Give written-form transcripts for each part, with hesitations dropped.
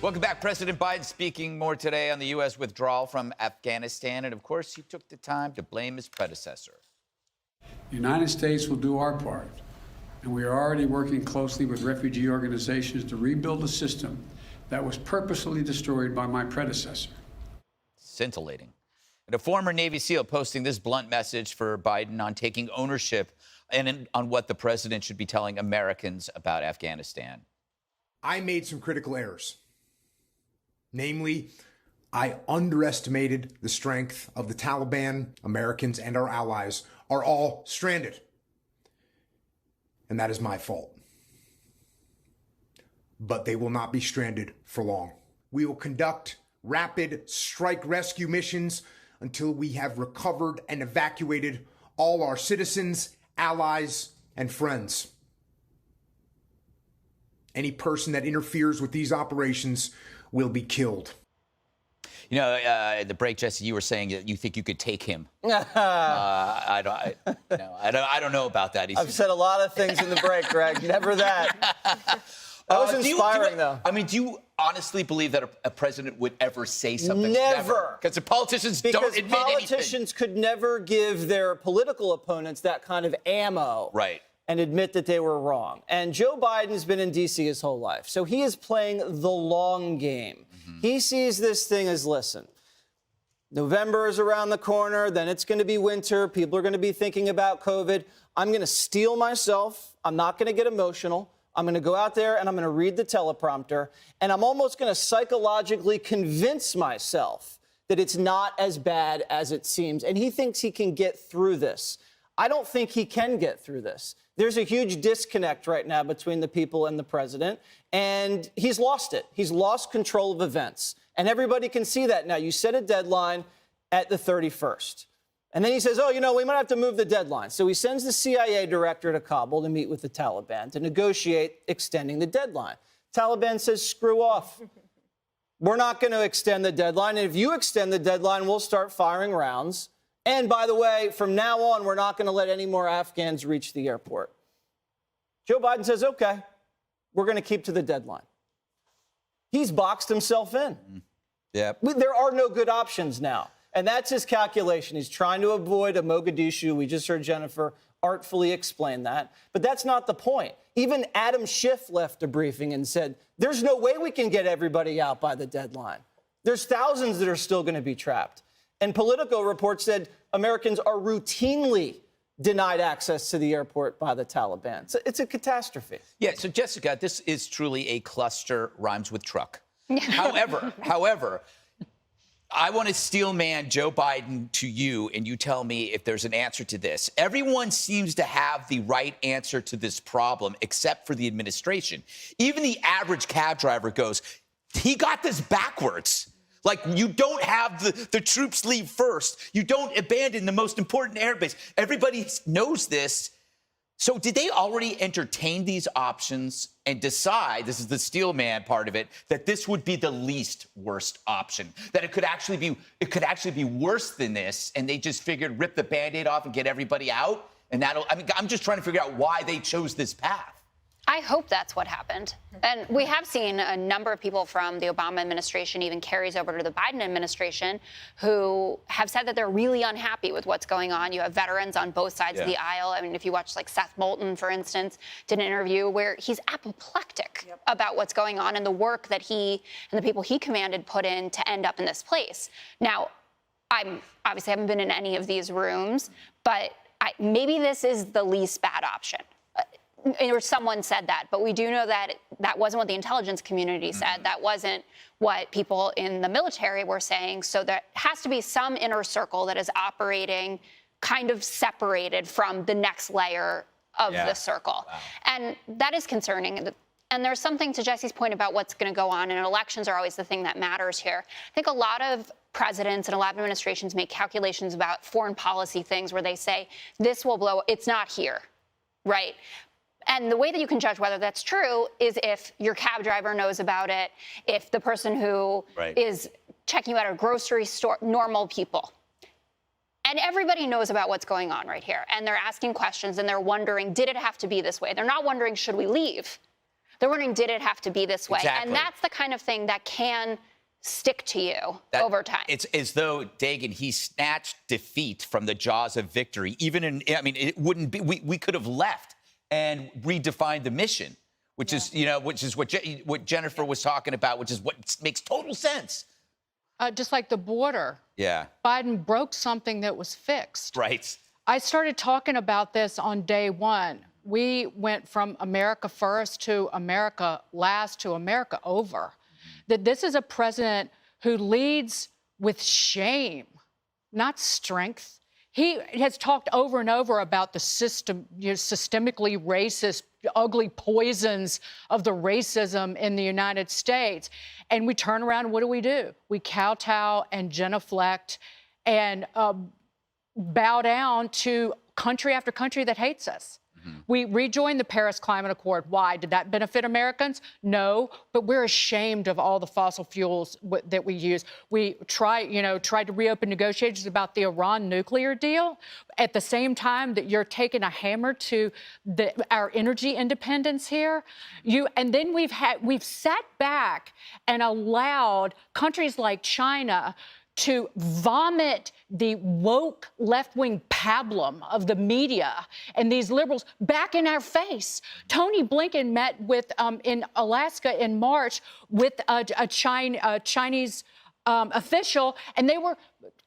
Welcome back. President Biden speaking more today on the U.S. withdrawal from Afghanistan. And, of course, he took the time to blame his predecessor. The United States will do our part, and we are already working closely with refugee organizations to rebuild a system that was purposely destroyed by my predecessor. Scintillating. And a former Navy SEAL posting this blunt message for Biden on taking ownership and on what the president should be telling Americans about Afghanistan. I made some critical errors. Namely, I underestimated the strength of the Taliban. Americans and our allies are all stranded. And that is my fault. But they will not be stranded for long. We will conduct rapid strike rescue missions until we have recovered and evacuated all our citizens, allies, and friends. Any person that interferes with these operations will be killed. You know, at the break, Jesse, you were saying that you think you could take him. I don't know about that. I've said a lot of things in the break, Greg. Never that. That was inspiring, though. I mean, do you honestly believe that a president would ever say something? Never. Because the politicians don't admit anything. Because politicians could never give their political opponents that kind of ammo. Right. And admit that they were wrong. And Joe Biden's been in D.C. his whole life, so he is playing the long game. Mm-hmm. He sees this thing as, listen, November is around the corner, then it's going to be winter, people are going to be thinking about COVID. I'm going to steel myself. I'm not going to get emotional. I'm going to go out there and I'm going to read the teleprompter, and I'm almost going to psychologically convince myself that it's not as bad as it seems. And he thinks he can get through this. I don't think he can get through this. There's a huge disconnect right now between the people and the president, and he's lost it. He's lost control of events, and everybody can see that now. You set a deadline at the 31st, and then he says, oh, you know, we might have to move the deadline. So he sends the CIA director to Kabul to meet with the Taliban to negotiate extending the deadline. Taliban says, screw off. We're not going to extend the deadline, and if you extend the deadline, we'll start firing rounds. And by the way, from now on, we're not going to let any more Afghans reach the airport. Joe Biden says, OK, we're going to keep to the deadline. He's boxed himself in. Yeah. There are no good options now. And that's his calculation. He's trying to avoid a Mogadishu. We just heard Jennifer artfully explain that. But that's not the point. Even Adam Schiff left a briefing and said, there's no way we can get everybody out by the deadline. There's thousands that are still going to be trapped. And Politico reports said Americans are routinely denied access to the airport by the Taliban. So it's a catastrophe. Yeah, so Jessica, this is truly a cluster, rhymes with truck. However, I want to steel man Joe Biden to you, and you tell me if there's an answer to this. Everyone seems to have the right answer to this problem, except for the administration. Even the average cab driver goes, he got this backwards. Like, you don't have the troops leave first. You don't abandon the most important airbase. Everybody knows this. So did they already entertain these options and decide, this is the steel man part of it, that this would be the least worst option? That it could actually be worse than this, and they just figured rip the Band-Aid off and get everybody out? And I'm just trying to figure out why they chose this path. I hope that's what happened. And we have seen a number of people from the Obama administration, even carries over to the Biden administration, who have said that they're really unhappy with what's going on. You have veterans on both sides of the aisle. I mean, if you watch, like, Seth Moulton, for instance, did an interview where he's apoplectic about what's going on and the work that he and the people he commanded put in to end up in this place. Now, I obviously haven't been in any of these rooms, but maybe this is the least bad option. Or someone said that, but we do know that that wasn't what the intelligence community said. That wasn't what people in the military were saying. So there has to be some inner circle that is operating kind of separated from the next layer of the circle. Wow. And that is concerning. And there's something to Jesse's point about what's going to go on, and elections are always the thing that matters here. I think a lot of presidents and a lot of administrations make calculations about foreign policy things where they say, this will blow, it's not here, right? And the way that you can judge whether that's true is if your cab driver knows about it, if the person who is checking you out at a grocery store, normal people. And everybody knows about what's going on right here. And they're asking questions and they're wondering, did it have to be this way? They're not wondering, should we leave? They're wondering, did it have to be this way? Exactly. And that's the kind of thing that can stick to you over time. It's as though Dagan, he snatched defeat from the jaws of victory. Even in, I mean, it wouldn't be, we could have left and redefined the mission, which is, you know, which is what Jennifer was talking about, which is what makes total sense. Just like the border. Yeah. Biden broke something that was fixed. Right. I started talking about this on day one. We went from America first to America last to America over. That this is a president who leads with shame, not strength. He has talked over and over about the system, systemically racist, ugly poisons of the racism in the United States. And we turn around and what do? We kowtow and genuflect and bow down to country after country that hates us. We rejoined the Paris Climate Accord. Why? Did that benefit Americans? No, but we're ashamed of all the fossil fuels that we use. We tried to reopen negotiations about the Iran nuclear deal at the same time that you're taking a hammer to our energy independence here. And then we've sat back and allowed countries like China to vomit the woke left-wing pablum of the media and these liberals back in our face. Tony Blinken met with in Alaska in March with a Chinese official, and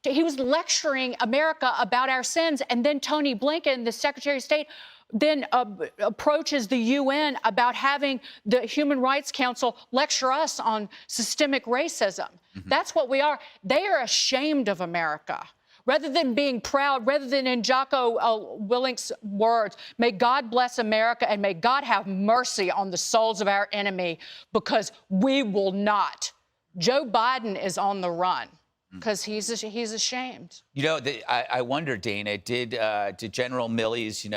he was lecturing America about our sins. And then Tony Blinken, the Secretary of State, then approaches the UN about having the Human Rights Council lecture us on systemic racism. That's what we are. They are ashamed of America. Rather than being proud, rather than in Jocko Willink's words, may God bless America and may God have mercy on the souls of our enemy, because we will not. Joe Biden is on the run because he's ashamed. You know, I wonder, Dana, did General Milley's,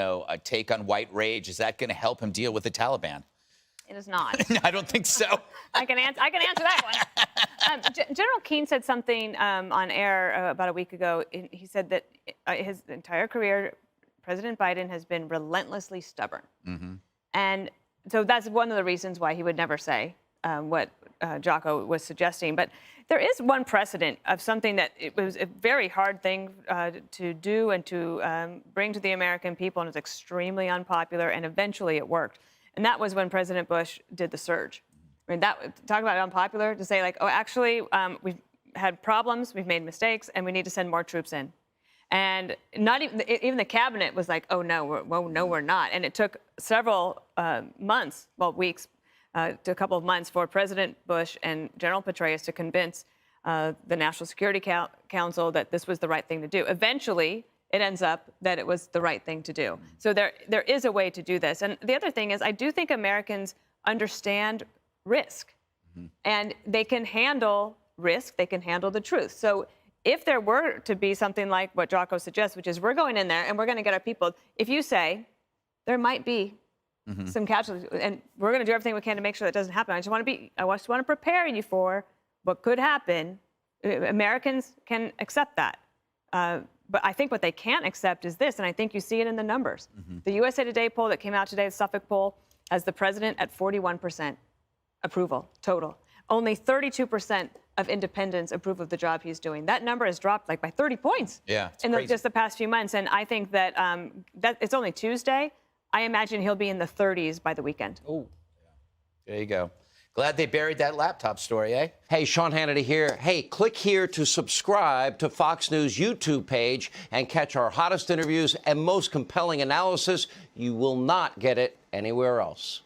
take on white rage, is that going to help him deal with the Taliban? It is not. I don't think so. I can answer that one. General Keane said something on air about a week ago. He said that his entire career, President Biden has been relentlessly stubborn. And so that's one of the reasons why he would never say what Jocko was suggesting. But there is one precedent of something that it was a very hard thing to do and to bring to the American people, and it's extremely unpopular, and eventually it worked. And that was when President Bush did the surge. I mean, talk about unpopular, to say like, oh, actually, we've had problems, we've made mistakes, and we need to send more troops in. And not even the cabinet was like, oh, no, we're not. And it took several months, well, weeks, to a couple of months for President Bush and General Petraeus to convince the National Security Council that this was the right thing to do. Eventually, it ends up that it was the right thing to do. So there is a way to do this. And the other thing is, I do think Americans understand risk. And they can handle risk, they can handle the truth. So if there were to be something like what Jocko suggests, which is we're going in there and we're going to get our people, if you say there might be some casualties, and we're going to do everything we can to make sure that doesn't happen, I just want to prepare you for what could happen. Americans can accept that. But I think what they can't accept is this, and I think you see it in the numbers. The USA Today poll that came out today, the Suffolk poll, has the president at 41% approval total. Only 32% of independents approve of the job he's doing. That number has dropped like by 30 points in just the past few months. And I think that, that it's only Tuesday. I imagine he'll be in the 30s by the weekend. Oh, there you go. Glad they buried that laptop story, eh? Hey, Sean Hannity here. Hey, click here to subscribe to Fox News YouTube page and catch our hottest interviews and most compelling analysis. You will not get it anywhere else.